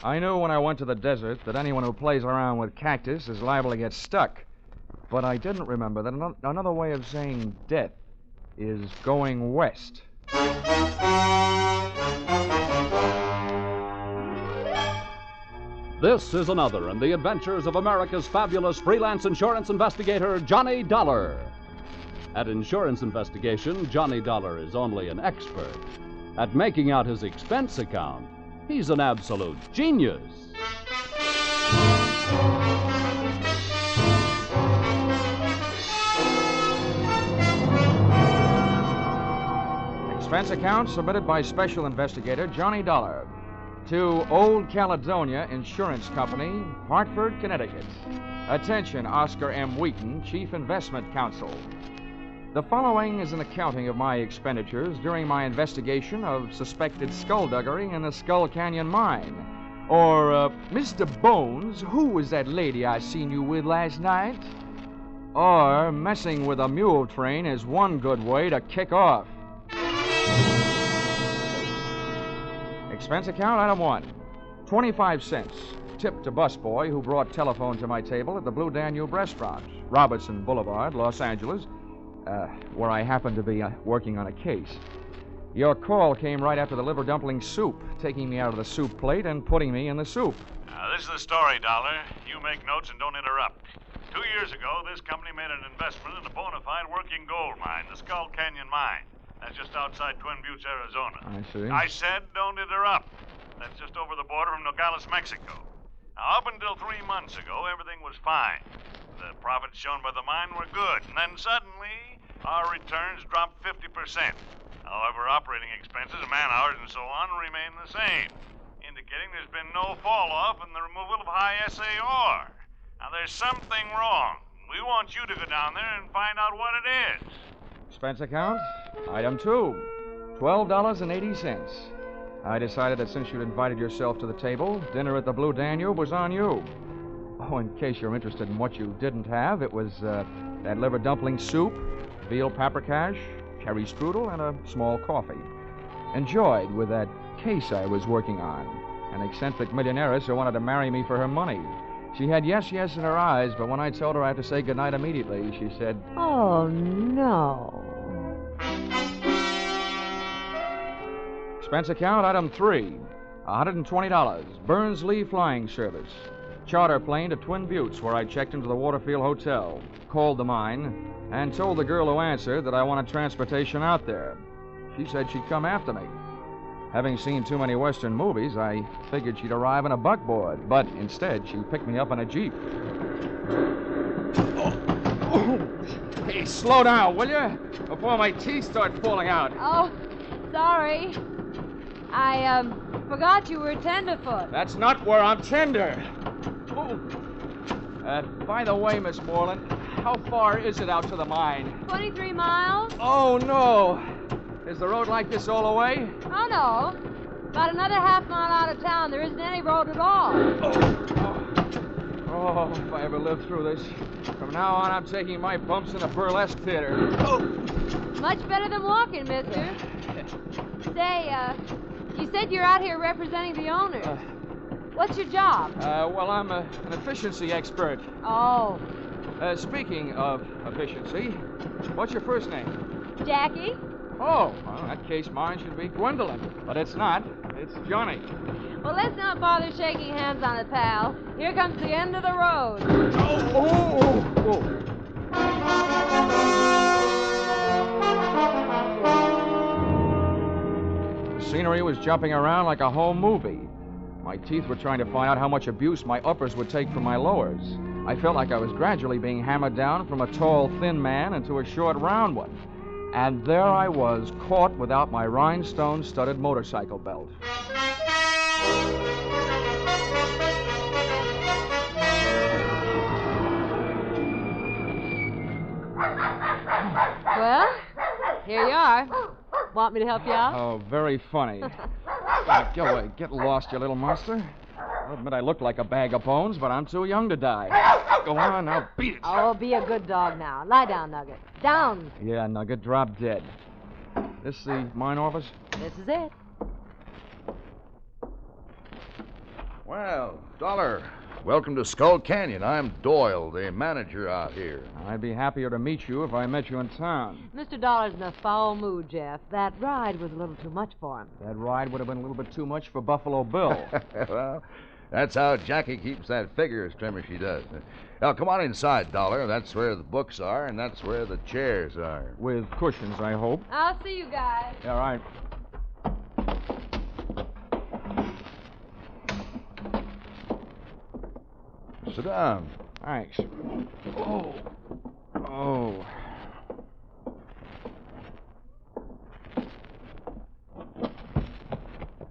I knew when I went to the desert that anyone who plays around with cactus is liable to get stuck. But I didn't remember that another way of saying death is going west. This is another in the adventures of America's fabulous freelance insurance investigator, Johnny Dollar. At insurance investigation, Johnny Dollar is only an expert. At making out his expense account, he's an absolute genius. Expense account submitted by Special Investigator Johnny Dollar to Old Caledonia Insurance Company, Hartford, Connecticut. Attention, Oscar M. Wheaton, Chief Investment Counsel. The following is an accounting of my expenditures during my investigation of suspected skullduggery in the Skull Canyon mine. Or, Mr. Bones, who was that lady I seen you with last night? Or, messing with a mule train is one good way to kick off. Expense account, item 1. 25 cents. Tip to busboy who brought telephone to my table at the Blue Danube restaurant, Robertson Boulevard, Los Angeles, where I happened to be working on a case. Your call came right after the liver dumpling soup, taking me out of the soup plate and putting me in the soup. This is the story, Dollar. You make notes and don't interrupt. 2 years ago, this company made an investment in a bona fide working gold mine, the Skull Canyon Mine. That's just outside Twin Buttes, Arizona. I see. I said don't interrupt. That's just over the border from Nogales, Mexico. Now, up until 3 months ago, everything was fine. The profits shown by the mine were good, and then suddenly, our returns dropped 50%. However, operating expenses, man-hours, and so on remain the same, indicating there's been no fall-off in the removal of high SAR. Now, there's something wrong. We want you to go down there and find out what it is. Expense account, item 2. $12.80. I decided that since you'd invited yourself to the table, dinner at the Blue Danube was on you. Oh, in case you're interested in what you didn't have, it was that liver dumpling soup, veal paprikash, cherry strudel, and a small coffee. Enjoyed with that case I was working on. An eccentric millionairess who wanted to marry me for her money. She had yes, yes in her eyes, but when I told her I had to say goodnight immediately, she said, "Oh, no." Expense account, item 3. $120. Burns Lee Flying Service. Charter plane to Twin Buttes, where I checked into the Waterfield Hotel, called the mine, and told the girl who answered that I wanted transportation out there. She said she'd come after me. Having seen too many Western movies, I figured she'd arrive in a buckboard, but instead she picked me up in a Jeep. Hey, slow down, will you? Before my teeth start falling out. Oh, sorry. I forgot you were tenderfoot. That's not where I'm tender. By the way, Miss Moreland, how far is it out to the mine? 23 miles? Oh, no. Is the road like this all the way? Oh, no. About another half mile out of town, there isn't any road at all. Oh, if I ever live through this. From now on, I'm taking my bumps in a burlesque theater. Much better than walking, mister. Say, you said you're out here representing the owner. What's your job? Well, I'm an efficiency expert. Oh. Speaking of efficiency, what's your first name? Jackie? Oh, well, in that case, mine should be Gwendolyn. But it's not. It's Johnny. Well, let's not bother shaking hands on it, pal. Here comes the end of the road. The scenery was jumping around like a home movie. My teeth were trying to find out how much abuse my uppers would take from my lowers. I felt like I was gradually being hammered down from a tall, thin man into a short, round one. And there I was, caught without my rhinestone-studded motorcycle belt. Well, here you are. Want me to help you out? Oh, very funny. Go away. Get lost, you little monster. I'll admit I look like a bag of bones, but I'm too young to die. Go on, now beat it. Oh, be a good dog now. Lie down, Nugget. Down. Yeah, Nugget, drop dead. This the mine office? This is it. Well, Dollar, welcome to Skull Canyon. I'm Doyle, the manager out here. I'd be happier to meet you if I met you in town. Mr. Dollar's in a foul mood, Jeff. That ride was a little too much for him. That ride would have been a little bit too much for Buffalo Bill. Well, that's how Jackie keeps that figure as trim as she does. Now, come on inside, Dollar. That's where the books are, and that's where the chairs are. With cushions, I hope. I'll see you guys. All right. Sit down. Thanks. Oh.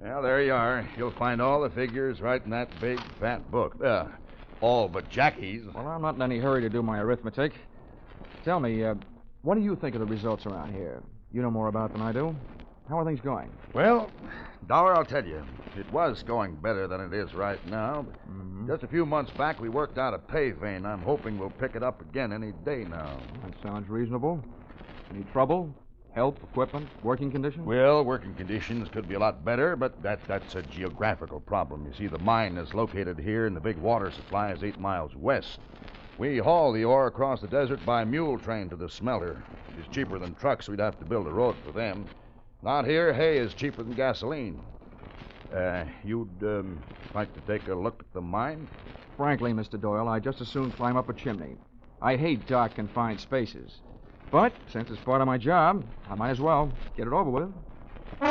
Well, there you are. You'll find all the figures right in that big, fat book. All but Jackie's. Well, I'm not in any hurry to do my arithmetic. Tell me, what do you think of the results around here? You know more about it than I do. How are things going? Well, Dollar, I'll tell you, it was going better than it is right now. But just a few months back, we worked out a pay vein. I'm hoping we'll pick it up again any day now. That sounds reasonable. Any trouble? Help, equipment, working conditions? Well, working conditions could be a lot better, but that's a geographical problem. You see, the mine is located here, and the big water supply is 8 miles west. We haul the ore across the desert by mule train to the smelter. It's cheaper than trucks. We'd have to build a road for them. Not here, hay is cheaper than gasoline. You'd like to take a look at the mine? Frankly, Mr. Doyle, I'd just as soon climb up a chimney. I hate dark, confined spaces. But since it's part of my job, I might as well get it over with. The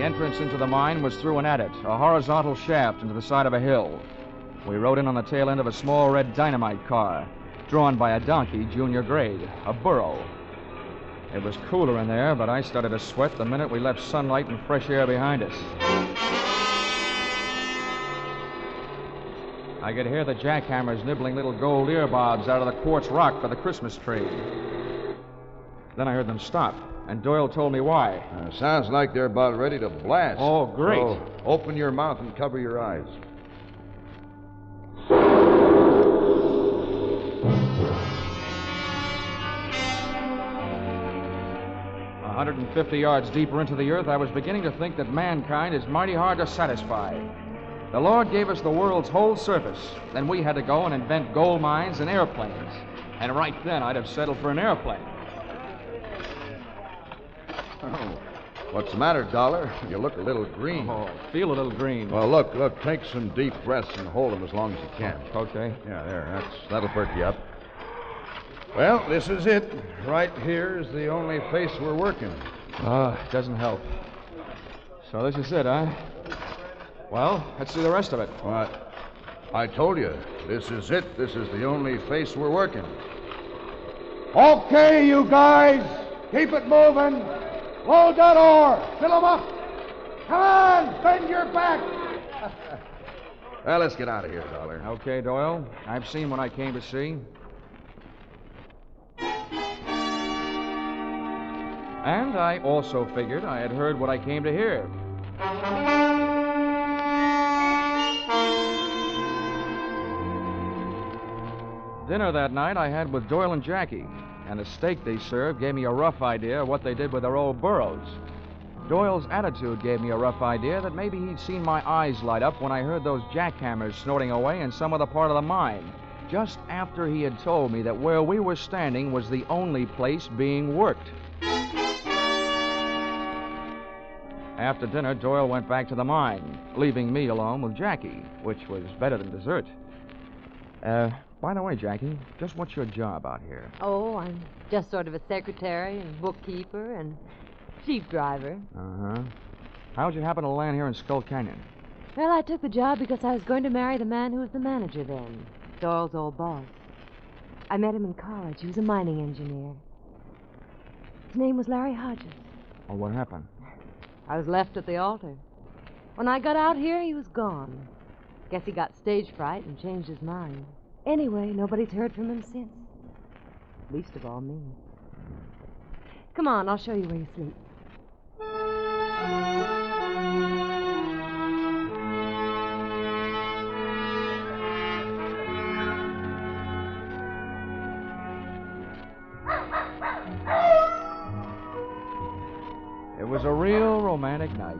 entrance into the mine was through an adit, a horizontal shaft into the side of a hill. We rode in on the tail end of a small red dynamite car, drawn by a donkey, junior grade, a burro. It was cooler in there, but I started to sweat the minute we left sunlight and fresh air behind us. I could hear the jackhammers nibbling little gold earbobs out of the quartz rock for the Christmas tree. Then I heard them stop, and Doyle told me why. Sounds like they're about ready to blast. Oh, great. So open your mouth and cover your eyes. 150 yards deeper into the earth, I was beginning to think that mankind is mighty hard to satisfy. The Lord gave us the world's whole surface. Then we had to go and invent gold mines and airplanes. And right then, I'd have settled for an airplane. Oh, what's the matter, Dollar? You look a little green. Oh, feel a little green. Well, look, take some deep breaths and hold them as long as you can. Okay. Yeah, there, that'll perk you up. Well, this is it. Right here is the only face we're working. It doesn't help. So this is it, huh? Well, let's see the rest of it. What? I told you, this is it. This is the only face we're working. Okay, you guys. Keep it moving. Load that ore. Fill them up. Come on, bend your back. Well, let's get out of here, Dollar. Okay, Doyle. I've seen what I came to see. And I also figured I had heard what I came to hear. Dinner that night I had with Doyle and Jackie, and the steak they served gave me a rough idea of what they did with their old burros. Doyle's attitude gave me a rough idea that maybe he'd seen my eyes light up when I heard those jackhammers snorting away in some other part of the mine, just after he had told me that where we were standing was the only place being worked. After dinner, Doyle went back to the mine, leaving me alone with Jackie, which was better than dessert. By the way, Jackie, just what's your job out here? Oh, I'm just sort of a secretary and bookkeeper and jeep driver. Uh-huh. How'd you happen to land here in Skull Canyon? Well, I took the job because I was going to marry the man who was the manager then, Doyle's old boss. I met him in college. He was a mining engineer. His name was Larry Hodges. Well, what happened? I was left at the altar. When I got out here, he was gone. Guess he got stage fright and changed his mind. Anyway, nobody's heard from him since. Least of all me. Come on, I'll show you where you sleep. It was a real romantic night.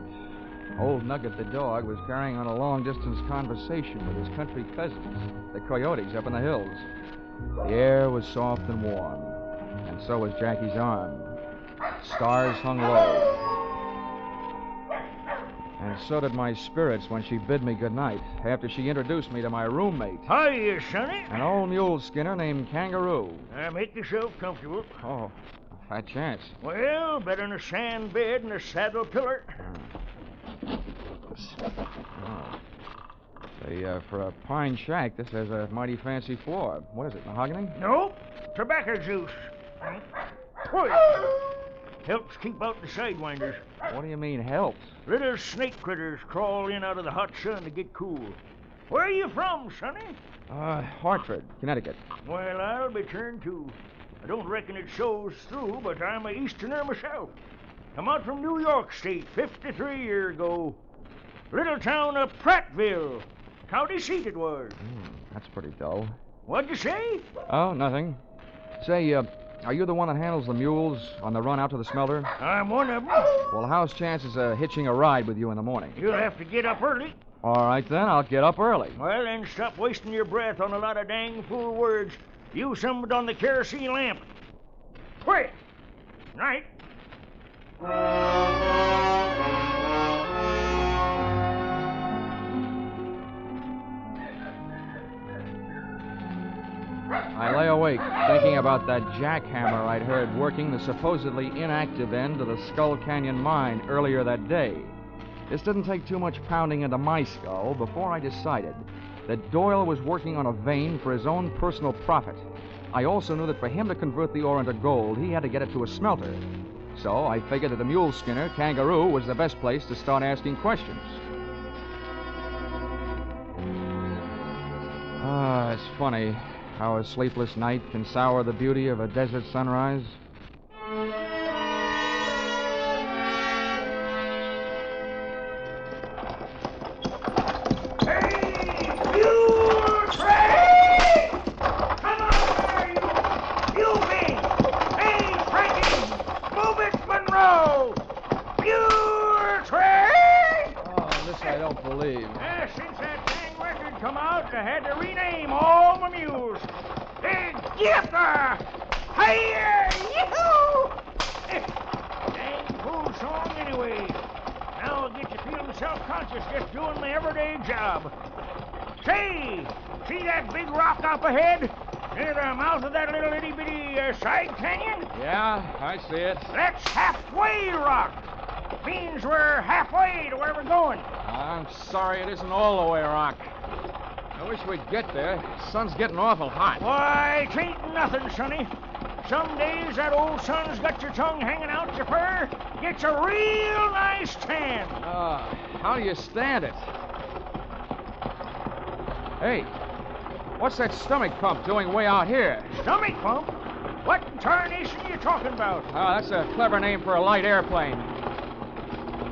Old Nugget the dog was carrying on a long-distance conversation with his country cousins, the coyotes up in the hills. The air was soft and warm, and so was Jackie's arm. Stars hung low. And so did my spirits when she bid me goodnight after she introduced me to my roommate, Hiya, Sonny. an old mule skinner named Kangaroo. Make yourself comfortable. Oh, a fat chance. Well, better than a sand bed and a saddle pillar. Oh. Say, for a pine shack, this has a mighty fancy floor. What is it, mahogany? Nope, tobacco juice. Whoosh. Helps keep out the sidewinders. What do you mean, helps? Little snake critters crawl in out of the hot sun to get cool. Where are you from, Sonny? Hartford, Connecticut. Well, I'll be turned too. I don't reckon it shows through, but I'm a Easterner myself. I'm out from New York State 53 years ago. Little town of Prattville. County seat it was. That's pretty dull. What'd you say? Oh, nothing. Say, are you the one that handles the mules on the run out to the smelter? I'm one of them. Well, how's chances of hitching a ride with you in the morning? You'll have to get up early. All right, then. I'll get up early. Well, then stop wasting your breath on a lot of dang fool words. Use some of it on the kerosene lamp. Quick! Night. I lay awake, thinking about that jackhammer I'd heard working the supposedly inactive end of the Skull Canyon mine earlier that day. This didn't take too much pounding into my skull before I decided that Doyle was working on a vein for his own personal profit. I also knew that for him to convert the ore into gold, he had to get it to a smelter. So I figured that the mule skinner, Kangaroo, was the best place to start asking questions. It's funny how a sleepless night can sour the beauty of a desert sunrise. I had to rename all my mules. Get there! Hey, yoo-hoo! Dang fool song anyway. Now I'll get you feeling self-conscious just doing my everyday job. Say, see that big rock up ahead? Near the mouth of that little itty-bitty side canyon? Yeah, I see it. That's Halfway Rock. Means we're halfway to where we're going. I'm sorry it isn't all the way, Rock. I wish we'd get there. The sun's getting awful hot. Why, it ain't nothing, Sonny. Some days that old sun's got your tongue hanging out your fur. Gets a real nice tan. How do you stand it? Hey, what's that stomach pump doing way out here? Stomach pump? What in tarnation are you talking about? That's a clever name for a light airplane.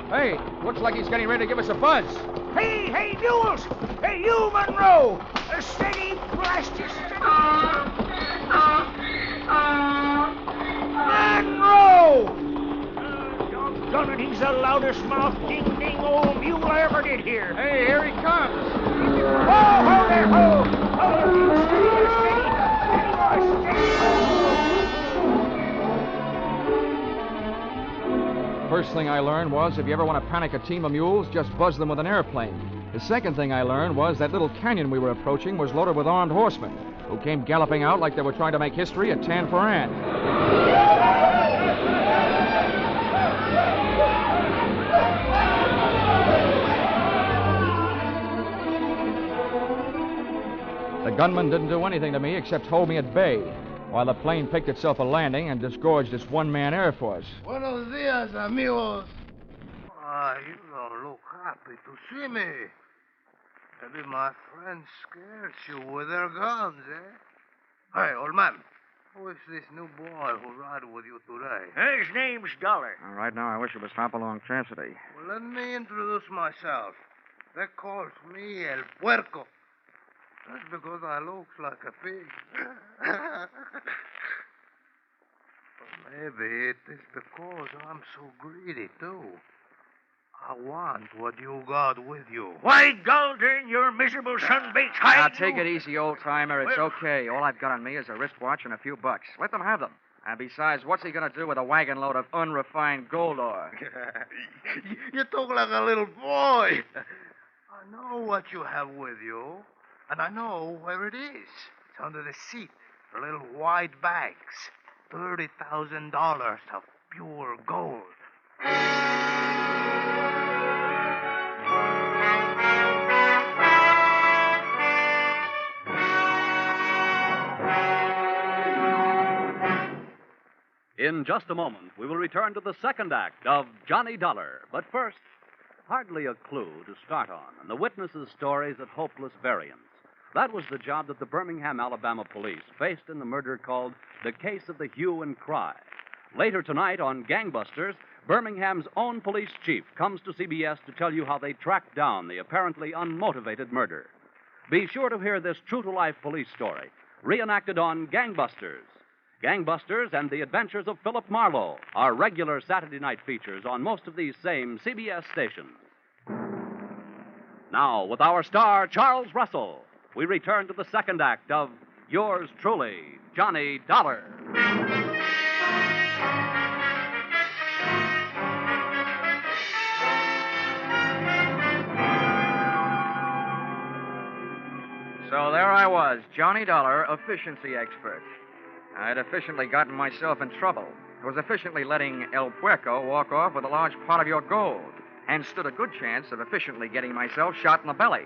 Hey, looks like he's getting ready to give us a buzz. Hey, mules! Hey, you, Monroe! Steady, blast you, steady! Monroe! Doggone it, he's the loudest mouth ding-ding old mule I ever did hear. Hey, here he comes. Ho, ho there, ho! Ho, steady, steady, First thing I learned was if you ever want to panic a team of mules, just buzz them with an airplane. The second thing I learned was that little canyon we were approaching was loaded with armed horsemen who came galloping out like they were trying to make history at Tan Foran. The gunman didn't do anything to me except hold me at bay, while the plane picked itself a landing and disgorged its one-man air force. Buenos dias, amigos. You don't look happy to see me. Maybe my friends scared you with their guns, eh? Hey, old man, who is this new boy who ride with you today? His name's Dollar. Right now, I wish it was Hopalong Cassidy. Well, let me introduce myself. They calls me El Puerco. That's because I look like a pig. But Maybe it is because I'm so greedy, too. I want what you got with you. Why, Galdern, your miserable sunbaked hide. Now, take it easy, old-timer. It's okay. All I've got on me is a wristwatch and a few bucks. Let them have them. And besides, what's he going to do with a wagon load of unrefined gold ore? You talk like a little boy. I know what you have with you, and I know where it is. It's under the seat. Little white bags. $30,000 of pure gold. In just a moment, we will return to the second act of Johnny Dollar. But first, hardly a clue to start on, and the witnesses' stories at hopeless variance. That was the job that the Birmingham, Alabama police faced in the murder called the Case of the Hue and Cry. Later tonight on Gangbusters, Birmingham's own police chief comes to CBS to tell you how they tracked down the apparently unmotivated murder. Be sure to hear this true-to-life police story, reenacted on Gangbusters. Gangbusters and the Adventures of Philip Marlowe are regular Saturday night features on most of these same CBS stations. Now, with our star, Charles Russell, we return to the second act of Yours Truly, Johnny Dollar. So there I was, Johnny Dollar, efficiency expert. I'd efficiently gotten myself in trouble. I was efficiently letting El Puerco walk off with a large part of your gold, and stood a good chance of efficiently getting myself shot in the belly.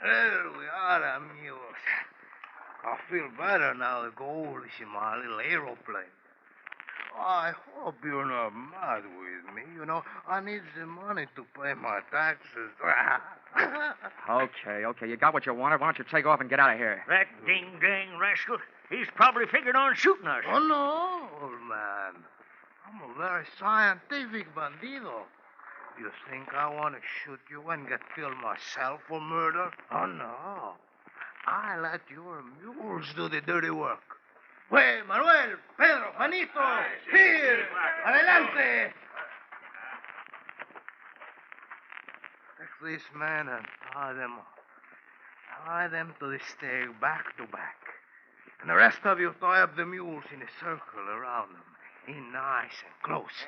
There we are, amigos. I feel better now the gold is in my little aeroplane. I hope you're not mad with me. You know, I need the money to pay my taxes. Okay, you got what you wanted. Why don't you take off and get out of here? That ding-dang rascal. He's probably figured on shooting us. Oh, no, old man. I'm a very scientific bandido. You think I want to shoot you and get killed myself for murder? Oh, no. I let your mules do the dirty work. Hey, Manuel, Pedro, Juanito, here, adelante. Take these men and tie them up. Tie them to the stake back to back. And the rest of you tie up the mules in a circle around them, in nice and close.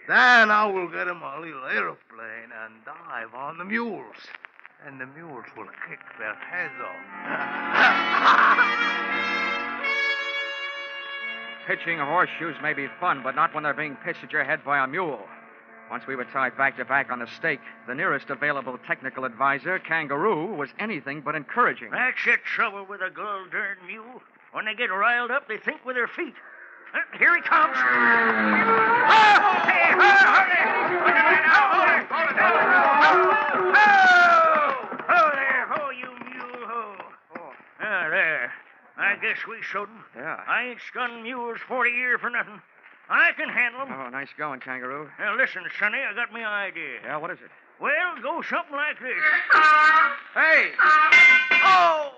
Then I will get in my little aeroplane and dive on the mules. And the mules will kick their heads off. Pitching horseshoes may be fun, but not when they're being pitched at your head by a mule. Once we were tied back to back on the stake, the nearest available technical advisor, Kangaroo, was anything but encouraging. That's the trouble with a gold-darn mule. When they get riled up, they think with their feet. Here he comes. Ho, you mule, ho. There. I guess we showed him. Yeah. I ain't scunned mules 40 years for nothing. I can handle them. Oh, nice going, Kangaroo. Now, listen, Sonny, I got me idea. Yeah, what is it? Well, go something like this. Hey! Oh!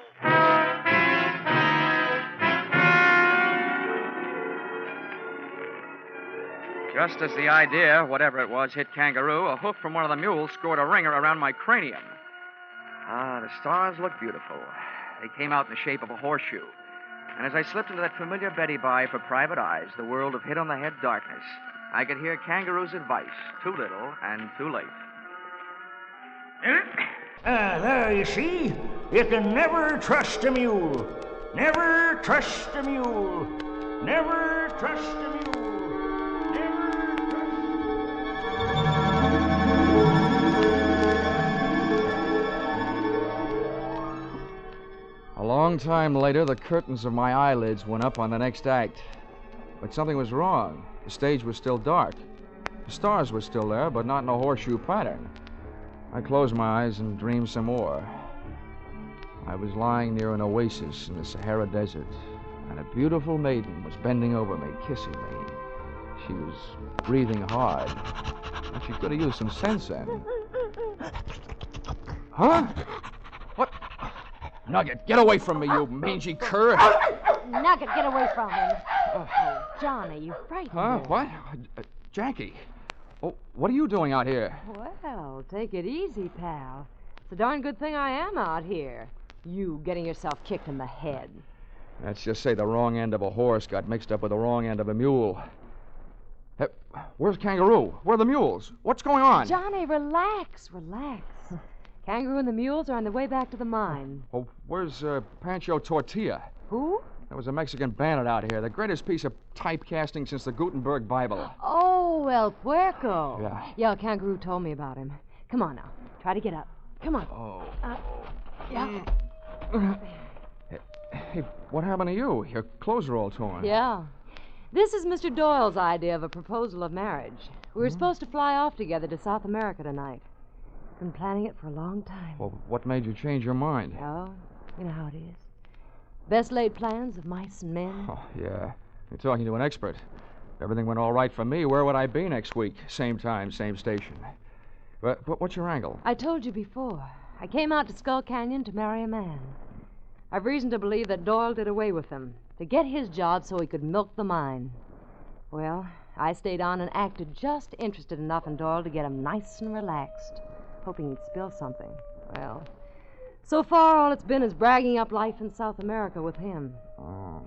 Just as the idea, whatever it was, hit Kangaroo, a hoof from one of the mules scored a ringer around my cranium. Ah, the stars looked beautiful. They came out in the shape of a horseshoe. And as I slipped into that familiar Betty Bye for private eyes, the world of hit-on-the-head darkness, I could hear Kangaroo's advice, too little and too late. There, you see? You can never trust a mule. Never trust a mule. Never trust a mule. A long time later, the curtains of my eyelids went up on the next act. But something was wrong. The stage was still dark. The stars were still there, but not in a horseshoe pattern. I closed my eyes and dreamed some more. I was lying near an oasis in the Sahara Desert, and a beautiful maiden was bending over me, kissing me. She was breathing hard, and she could have used some sense then. Huh? What? Nugget, get away from me, you mangy cur. Nugget, get away from him. Oh, Johnny, you frightened Huh? her. What? Jackie. Oh, what are you doing out here? Well, take it easy, pal. It's a darn good thing I am out here. You getting yourself kicked in the head. Let's just say the wrong end of a horse got mixed up with the wrong end of a mule. Hey, where's Kangaroo? Where are the mules? What's going on? Johnny, relax. Kangaroo and the mules are on their way back to the mine. Oh, where's Pancho Tortilla? Who? There was a Mexican bandit out here. The greatest piece of typecasting since the Gutenberg Bible. Oh, El Puerco. Yeah. Yeah, Kangaroo told me about him. Come on now. Try to get up. Come on. Oh. Yeah. Hey, what happened to you? Your clothes are all torn. Yeah. This is Mr. Doyle's idea of a proposal of marriage. We were supposed to fly off together to South America tonight. Been planning it for a long time. Well, what made you change your mind? Oh, you know how it is. Best laid plans of mice and men. Oh, yeah. You're talking to an expert. If everything went all right for me, where would I be next week? Same time, same station. But what's your angle? I told you before. I came out to Skull Canyon to marry a man. I've reason to believe that Doyle did away with him to get his job so he could milk the mine. Well, I stayed on and acted just interested enough in Doyle to get him nice and relaxed, hoping he'd spill something. Well, so far all it's been is bragging up life in South America with him. Oh.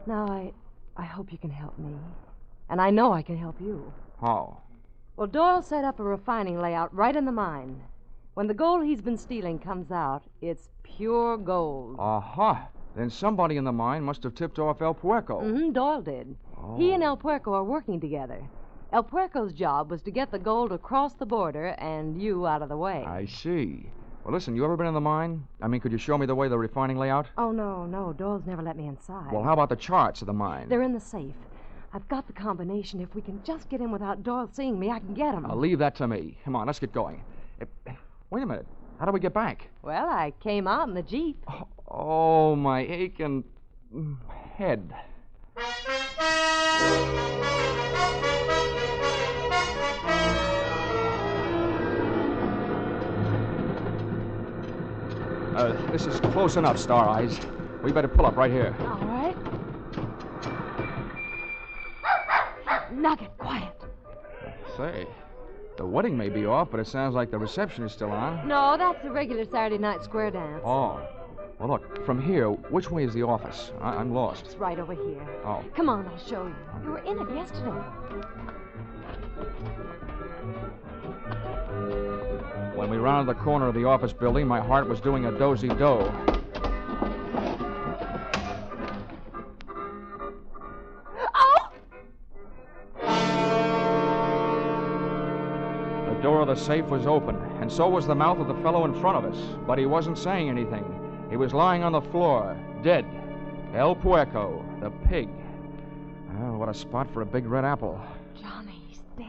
Now, I hope you can help me. And I know I can help you. How? Well, Doyle set up a refining layout right in the mine. When the gold he's been stealing comes out, it's pure gold. Aha. Then somebody in the mine must have tipped off El Puerco. Mm-hmm, Doyle did. Oh. He and El Puerco are working together. El Puerco's job was to get the gold across the border and you out of the way. I see. Well, listen, you ever been in the mine? I mean, could you show me the way of the refining layout? Oh, no. Doyle's never let me inside. Well, how about the charts of the mine? They're in the safe. I've got the combination. If we can just get in without Doyle seeing me, I can get him. Now, leave that to me. Come on, let's get going. Wait a minute. How do we get back? Well, I came out in the Jeep. Oh, my aching head. This is close enough, Star Eyes. We better pull up right here. All right. Nugget, quiet. Say, the wedding may be off, but it sounds like the reception is still on. No, that's the regular Saturday night square dance. Oh. Well, look, from here, which way is the office? I'm lost. It's right over here. Oh. Come on, I'll show you. You were in it yesterday. When we rounded the corner of the office building, my heart was doing a dozy-do. Oh! The door of the safe was open, and so was the mouth of the fellow in front of us. But he wasn't saying anything. He was lying on the floor, dead. El Puerco, the pig. Oh, what a spot for a big red apple. Johnny, he's dead.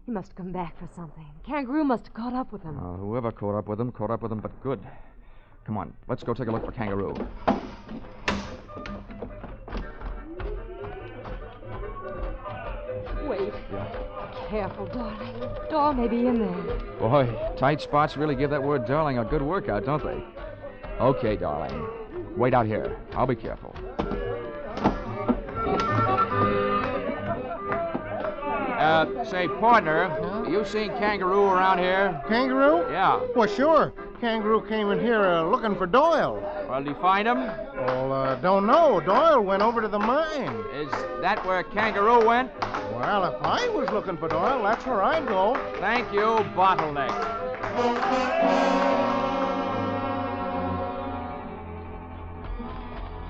He must have come back for something. Kangaroo must have caught up with him. Whoever caught up with him, but good. Come on, let's go take a look for Kangaroo. Wait. Careful, darling. Door may be in there. Boy, tight spots really give that word darling a good workout, don't they? Okay, darling. Wait out here. I'll be careful. Say, partner, you seen Kangaroo around here? Kangaroo? Yeah. Well, sure. Kangaroo came in here looking for Doyle. Well, did you find him? Well, don't know. Doyle went over to the mine. Is that where Kangaroo went? Well, if I was looking for Doyle, that's where I'd go. Thank you, Bottleneck.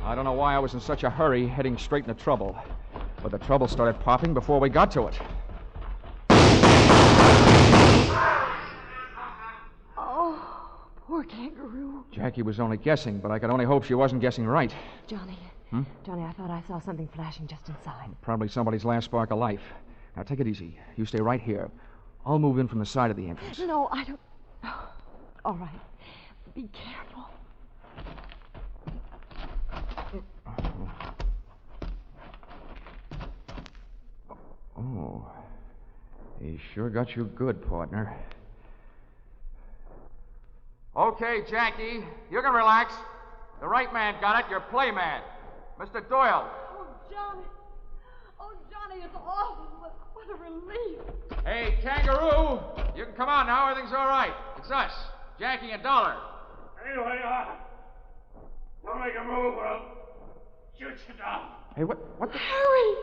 I don't know why I was in such a hurry heading straight into trouble. But the trouble started popping before we got to it. Oh, poor Kangaroo. Jackie was only guessing, but I could only hope she wasn't guessing right. Johnny. Hmm? Johnny, I thought I saw something flashing just inside. Probably somebody's last spark of life. Now, take it easy. You stay right here. I'll move in from the side of the entrance. No, I don't... All right. Be careful. Oh, he sure got you good, partner. Okay, Jackie, you can relax. The right man got it, your play man. Mr. Doyle. Oh, Johnny. Johnny, it's awful. What a relief. Hey, Kangaroo, you can come on now. Everything's all right. It's us, Jackie and Dollar. Anyway, don't make a move or I'll shoot you down. Hey, what the... Harry!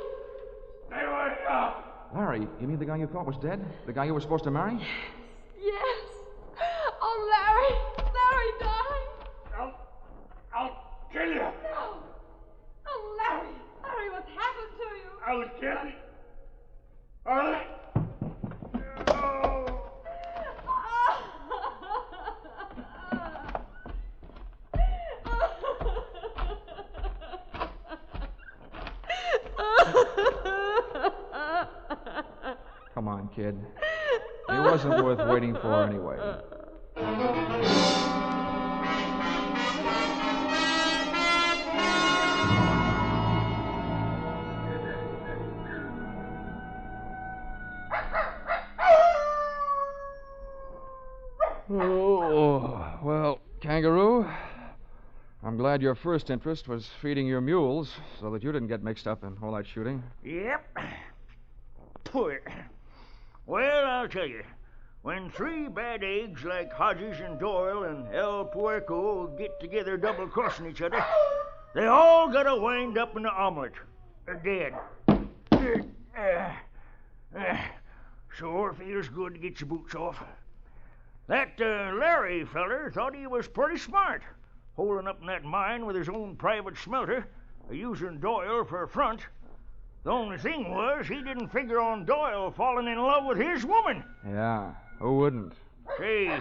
Stay where you are. Larry, you mean the guy you thought was dead? The guy you were supposed to marry? Yes. Oh, Larry. Larry died. I'll kill you. No. Oh, Larry. Larry, what's happened to you? I'll kill you. All right. Oh. Come on, kid. It wasn't worth waiting for anyway. Oh, well, Kangaroo, I'm glad your first interest was feeding your mules so that you didn't get mixed up in all that shooting. Yep. Poor. Well, I'll tell you. When three bad eggs like Hodges and Doyle and El Puerco get together double-crossing each other, they all gotta wind up in the omelet. Dead. Sure feels good to get your boots off. That Larry feller thought he was pretty smart, holding up in that mine with his own private smelter, using Doyle for a front. The only thing was, he didn't figure on Doyle falling in love with his woman. Yeah, who wouldn't? Say,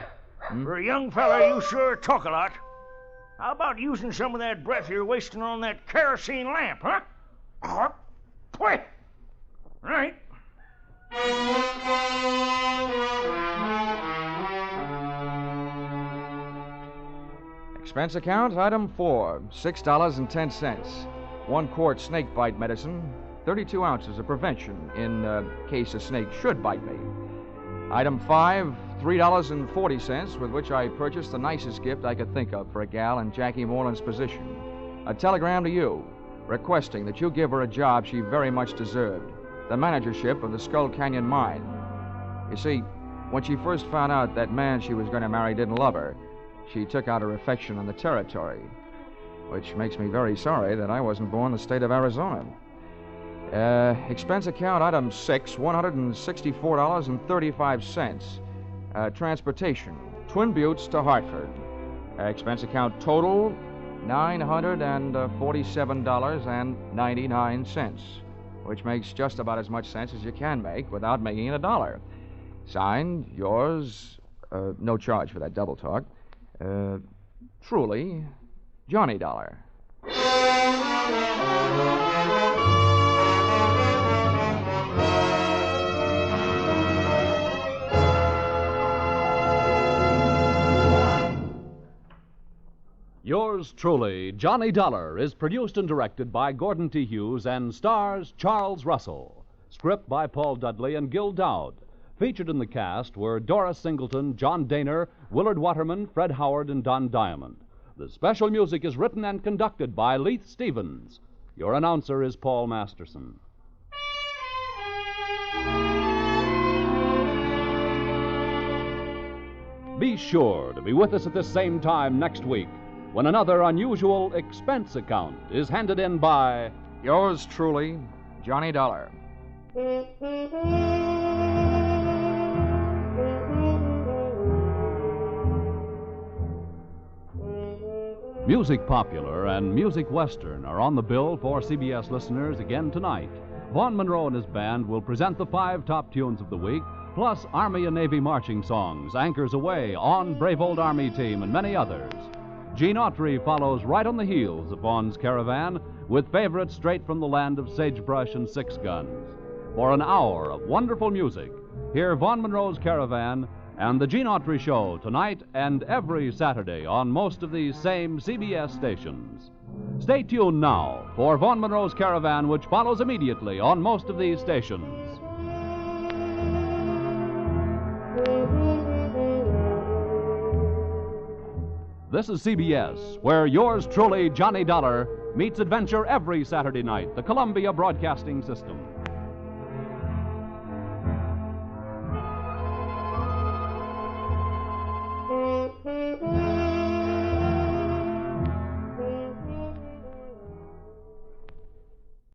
for a young fella, you sure talk a lot. How about using some of that breath you're wasting on that kerosene lamp, huh? Quick! Right. Expense account, item 4, $6.10. 1 quart snake bite medicine, 32 ounces of prevention in case a snake should bite me. Item 5, $3.40, with which I purchased the nicest gift I could think of for a gal in Jackie Moreland's position. A telegram to you, requesting that you give her a job she very much deserved, the managership of the Skull Canyon Mine. You see, when she first found out that man she was going to marry didn't love her, she took out her affection on the territory, which makes me very sorry that I wasn't born in the state of Arizona. Expense account, item 6, $164.35. Transportation, Twin Buttes to Hartford. Expense account total, $947.99, which makes just about as much sense as you can make without making it a dollar. Signed, yours, no charge for that double talk, truly, Johnny Dollar. Yours truly, Johnny Dollar, is produced and directed by Gordon T. Hughes and stars Charles Russell. Script by Paul Dudley and Gil Dowd. Featured in the cast were Doris Singleton, John Daner, Willard Waterman, Fred Howard, and Don Diamond. The special music is written and conducted by Leith Stevens. Your announcer is Paul Masterson. Be sure to be with us at this same time next week when another unusual expense account is handed in by Yours truly, Johnny Dollar. Music Popular and Music Western are on the bill for CBS listeners again tonight. Vaughn Monroe and his band will present the 5 top tunes of the week, plus Army and Navy marching songs, Anchors Away, On Brave Old Army Team, and many others. Gene Autry follows right on the heels of Vaughn's Caravan with favorites straight from the land of sagebrush and 6 guns. For an hour of wonderful music, hear Vaughn Monroe's Caravan and the Gene Autry Show tonight and every Saturday on most of these same CBS stations. Stay tuned now for Vaughn Monroe's Caravan, which follows immediately on most of these stations. This is CBS, where yours truly, Johnny Dollar, meets adventure every Saturday night, the Columbia Broadcasting System. Larry!